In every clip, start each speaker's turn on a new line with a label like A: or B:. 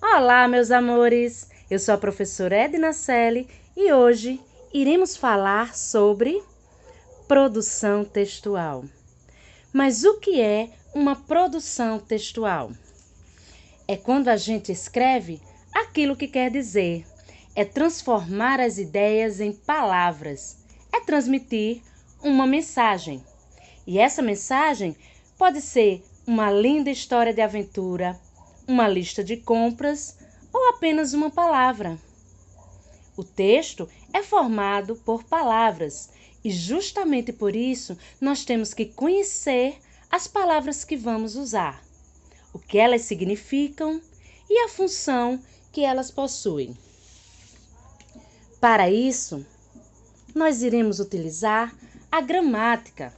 A: Olá, meus amores! Eu sou a professora Edna Selle e hoje iremos falar sobre produção textual. Mas o que é uma produção textual? É quando a gente escreve aquilo que quer dizer, é transformar as ideias em palavras, é transmitir uma mensagem. E essa mensagem pode ser uma linda história de aventura, uma lista de compras ou apenas uma palavra. O texto é formado por palavras e justamente por isso nós temos que conhecer as palavras que vamos usar, o que elas significam e a função que elas possuem. Para isso, nós iremos utilizar a gramática,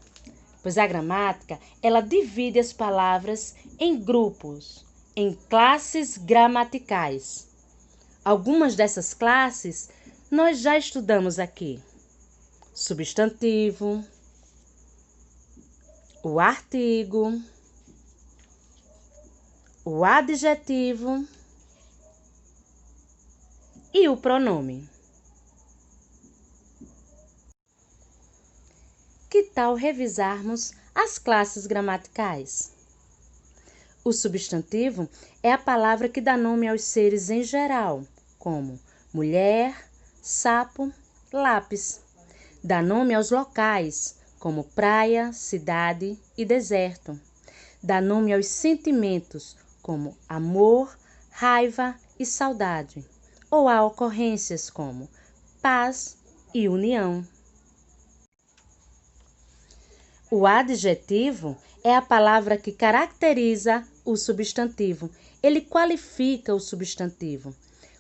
A: pois a gramática ela divide as palavras em grupos, em classes gramaticais. Algumas dessas classes nós já estudamos aqui: substantivo, o artigo, o adjetivo e o pronome. Que tal revisarmos as classes gramaticais? O substantivo é a palavra que dá nome aos seres em geral, como mulher, sapo, lápis. Dá nome aos locais, como praia, cidade e deserto. Dá nome aos sentimentos, como amor, raiva e saudade, ou a ocorrências como paz e união. O adjetivo é a palavra que caracteriza o substantivo. Ele qualifica o substantivo.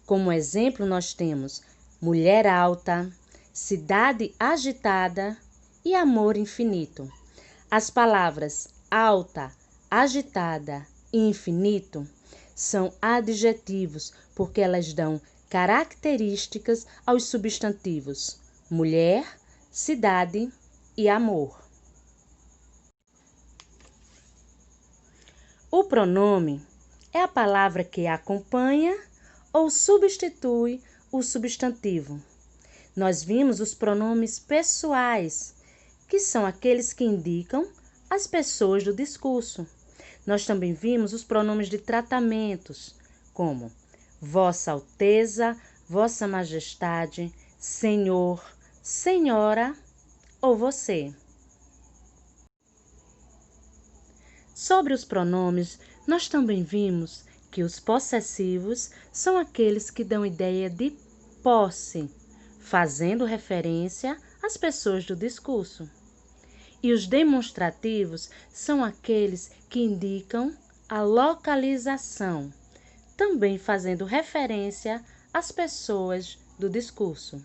A: Como exemplo, nós temos mulher alta, cidade agitada e amor infinito. As palavras alta, agitada e infinito são adjetivos porque elas dão características aos substantivos mulher, cidade e amor. O pronome é a palavra que acompanha ou substitui o substantivo. Nós vimos os pronomes pessoais, que são aqueles que indicam as pessoas do discurso. Nós também vimos os pronomes de tratamentos, como Vossa Alteza, Vossa Majestade, Senhor, Senhora ou você. Sobre os pronomes, nós também vimos que os possessivos são aqueles que dão ideia de posse, fazendo referência às pessoas do discurso. E os demonstrativos são aqueles que indicam a localização, também fazendo referência às pessoas do discurso.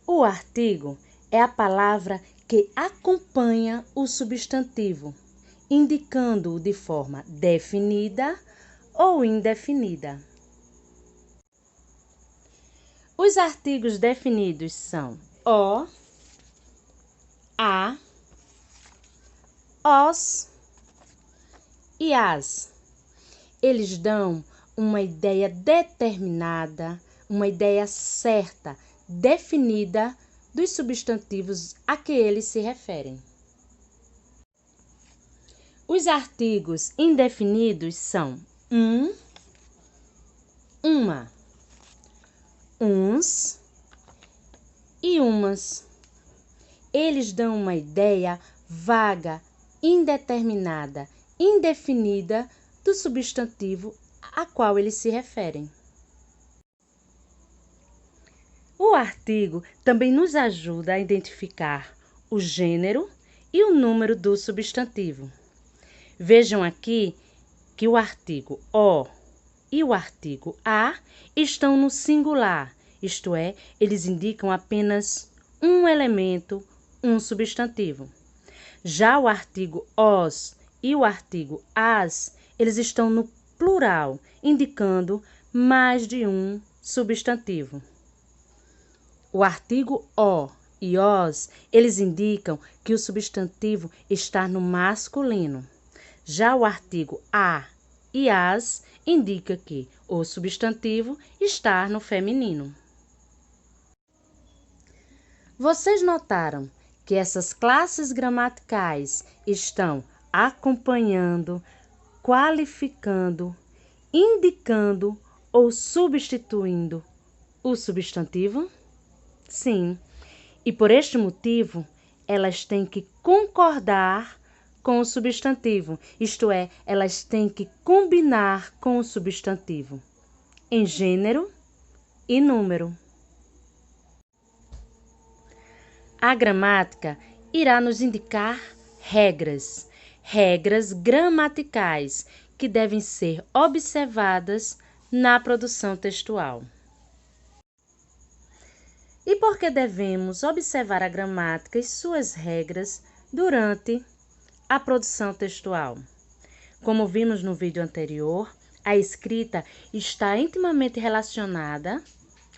A: O artigo é a palavra que acompanha o substantivo, indicando-o de forma definida ou indefinida. Os artigos definidos são o, a, os e as. Eles dão uma ideia determinada, uma ideia certa, definida dos substantivos a que eles se referem. Os artigos indefinidos são uma, uns e umas. Eles dão uma ideia vaga, indeterminada, indefinida do substantivo a qual eles se referem. O artigo também nos ajuda a identificar o gênero e o número do substantivo. Vejam aqui que o artigo o e o artigo a estão no singular, isto é, eles indicam apenas um elemento, um substantivo. Já o artigo os e o artigo as, eles estão no plural, indicando mais de um substantivo. O artigo o e os, eles indicam que o substantivo está no masculino. Já o artigo a e as indica que o substantivo está no feminino. Vocês notaram que essas classes gramaticais estão acompanhando, qualificando, indicando ou substituindo o substantivo? Sim, e por este motivo, elas têm que concordar com o substantivo, isto é, elas têm que combinar com o substantivo, em gênero e número. A gramática irá nos indicar regras gramaticais que devem ser observadas na produção textual. E por que devemos observar a gramática e suas regras durante a produção textual? Como vimos no vídeo anterior, a escrita está intimamente relacionada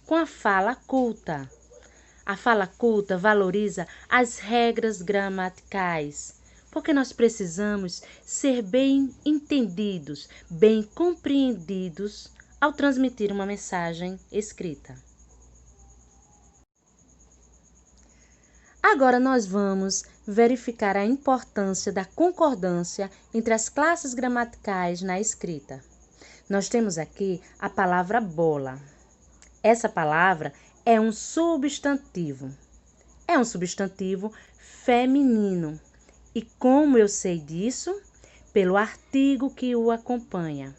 A: com a fala culta. A fala culta valoriza as regras gramaticais, porque nós precisamos ser bem entendidos, bem compreendidos ao transmitir uma mensagem escrita. Agora nós vamos verificar a importância da concordância entre as classes gramaticais na escrita. Nós temos aqui a palavra bola. Essa palavra é um substantivo. É um substantivo feminino. E como eu sei disso? Pelo artigo que o acompanha.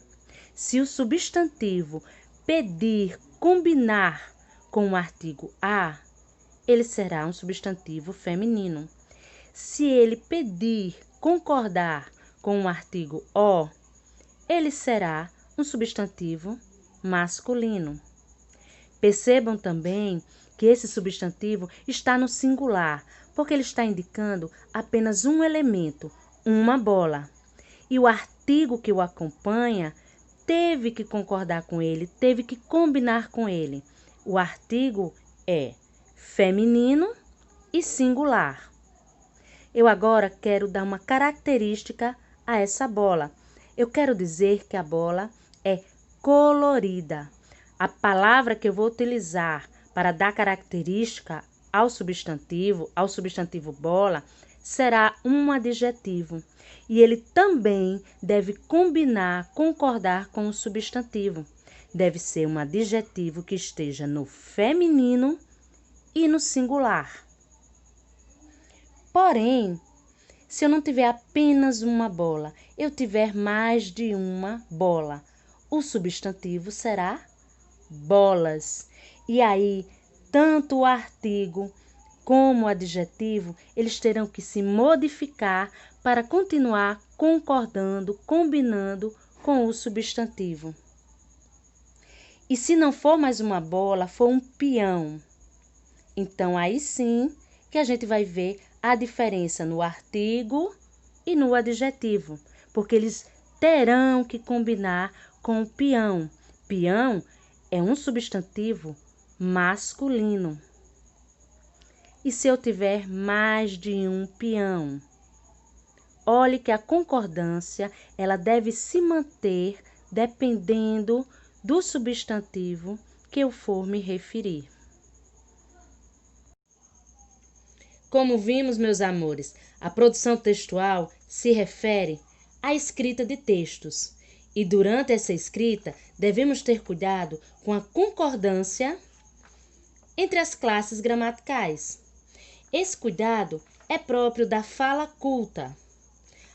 A: Se o substantivo pedir combinar com o artigo a, ele será um substantivo feminino. Se ele pedir concordar com o artigo o, ele será um substantivo masculino. Percebam também que esse substantivo está no singular, porque ele está indicando apenas um elemento, uma bola. E o artigo que o acompanha teve que concordar com ele, teve que combinar com ele. O artigo é feminino e singular. Eu agora quero dar uma característica a essa bola. Eu quero dizer que a bola é colorida. A palavra que eu vou utilizar para dar característica ao substantivo bola, será um adjetivo. E ele também deve combinar, concordar com o substantivo. Deve ser um adjetivo que esteja no feminino e no singular. Porém, se eu não tiver apenas uma bola, eu tiver mais de uma bola, o substantivo será bolas. E aí, tanto o artigo como o adjetivo, eles terão que se modificar para continuar concordando, combinando com o substantivo. E se não for mais uma bola, for um peão, então aí sim que a gente vai ver a diferença no artigo e no adjetivo, porque eles terão que combinar com o peão. Peão é um substantivo masculino. E se eu tiver mais de um peão? Olhe que a concordância, ela deve se manter dependendo do substantivo que eu for me referir. Como vimos, meus amores, a produção textual se refere à escrita de textos. E durante essa escrita, devemos ter cuidado com a concordância entre as classes gramaticais. Esse cuidado é próprio da fala culta.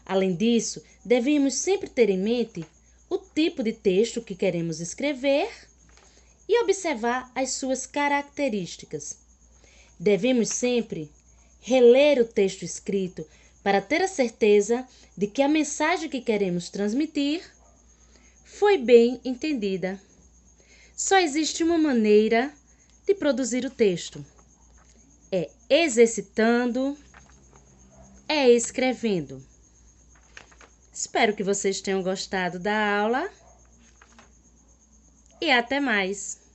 A: Além disso, devemos sempre ter em mente o tipo de texto que queremos escrever e observar as suas características. Devemos sempre reler o texto escrito para ter a certeza de que a mensagem que queremos transmitir foi bem entendida. Só existe uma maneira de produzir o texto. É exercitando, é escrevendo. Espero que vocês tenham gostado da aula e até mais!